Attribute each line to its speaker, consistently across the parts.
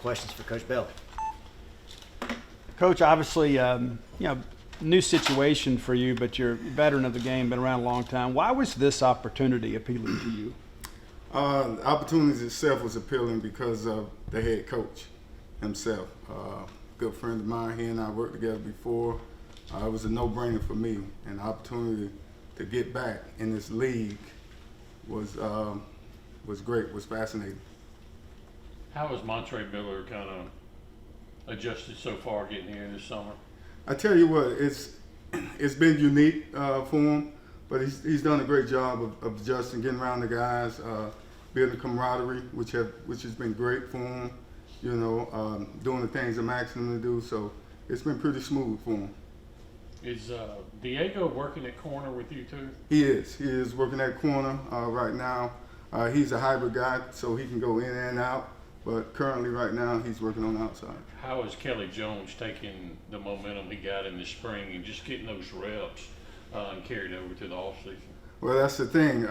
Speaker 1: questions for Coach Bell?
Speaker 2: Coach, obviously, new situation for you, but you're a veteran of the game, been around a long time. Why was this opportunity appealing to you?
Speaker 3: The opportunity itself was appealing because of the head coach himself. Good friend of mine, he and I worked together before. It was a no-brainer for me, and the opportunity to get back in this league was great, was fascinating.
Speaker 4: How has Montre Miller kind of adjusted so far getting here this summer?
Speaker 3: I tell you what, it's been unique for him, but he's done a great job of adjusting, getting around the guys, building camaraderie, which has been great for him. Doing the things I'm asking him to do. So it's been pretty smooth for him.
Speaker 4: Is Diego working at corner with you too?
Speaker 3: He is working that corner right now. He's a hybrid guy, so he can go in and out. But currently, right now, he's working on the outside.
Speaker 4: How is Kelly Jones taking the momentum he got in the spring and just getting those reps and carried over to the offseason?
Speaker 3: Well, that's the thing.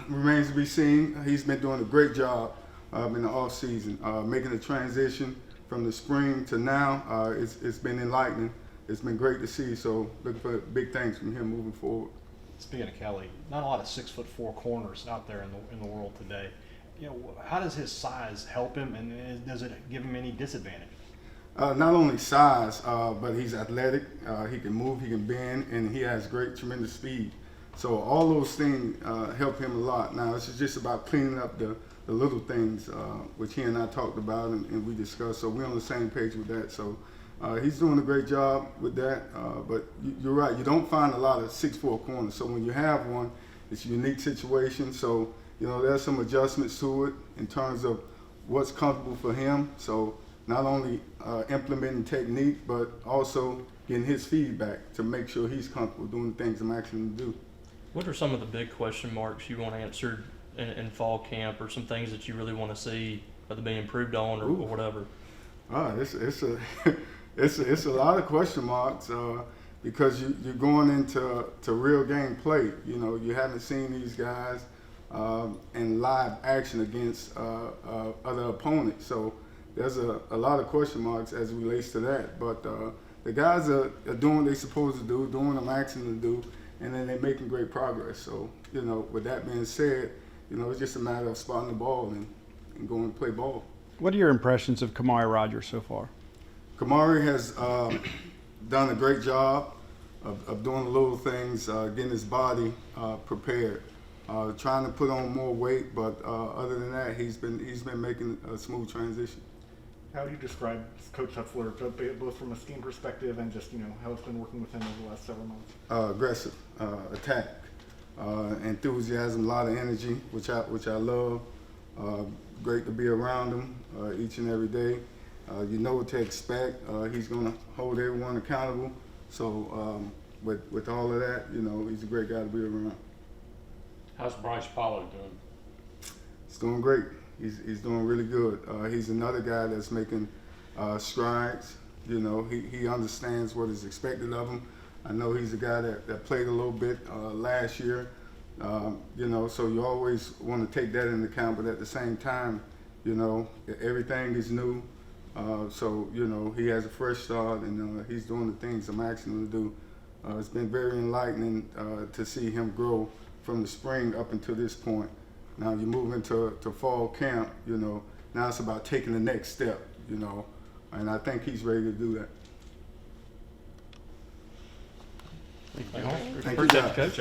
Speaker 3: Remains to be seen. He's been doing a great job in the offseason, making the transition from the spring to now. It's been enlightening. It's been great to see. So looking for big things from him moving forward.
Speaker 5: Speaking of Kelly, not a lot of 6'4" corners out there in the world today. How does his size help him, and does it give him any disadvantage?
Speaker 3: Not only size, but he's athletic. He can move, he can bend, and he has tremendous speed. So all those things help him a lot. Now it's just about cleaning up the little things, which he and I talked about and we discussed. So we're on the same page with that. So he's doing a great job with that. But you're right, you don't find a lot of 6'4" corners. So when you have one, it's a unique situation. So there's some adjustments to it in terms of what's comfortable for him. So not only implementing technique, but also getting his feedback to make sure he's comfortable doing the things I'm asking him to do.
Speaker 6: What are some of the big question marks you want answered in fall camp, or some things that you really want to see whether be improved on or whatever?
Speaker 3: It's a lot of question marks because you're going into real game play. You haven't seen these guys in live action against other opponents. So there's a lot of question marks as it relates to that. But the guys are doing what they're supposed to do, doing what I'm asking them to do, and then they're making great progress. So, with that being said, it's just a matter of spotting the ball and going to play ball.
Speaker 2: What are your impressions of Kamari Rogers so far?
Speaker 3: Kamari has done a great job of doing the little things, getting his body prepared. Trying to put on more weight, but other than that, he's been making a smooth transition.
Speaker 7: How would you describe Coach Hutzler, both from a scheme perspective and just how it's been working with him over the last several months?
Speaker 3: Aggressive, attack, enthusiasm, a lot of energy, which I love. Great to be around him each and every day. You know what to expect. He's going to hold everyone accountable. So with all of that, he's a great guy to be around.
Speaker 4: How's Bryce Pollard doing?
Speaker 3: He's doing great. He's doing really good. He's another guy that's making strides. He understands what is expected of him. I know he's a guy that played a little bit last year. So you always want to take that into account, but at the same time, everything is new. So he has a fresh start, and he's doing the things I'm asking him to do. It's been very enlightening to see him grow from the spring up until this point. Now you move into fall camp, now it's about taking the next step, and I think he's ready to do that.
Speaker 6: Thank you.
Speaker 3: Thank you, guys.
Speaker 6: Coach.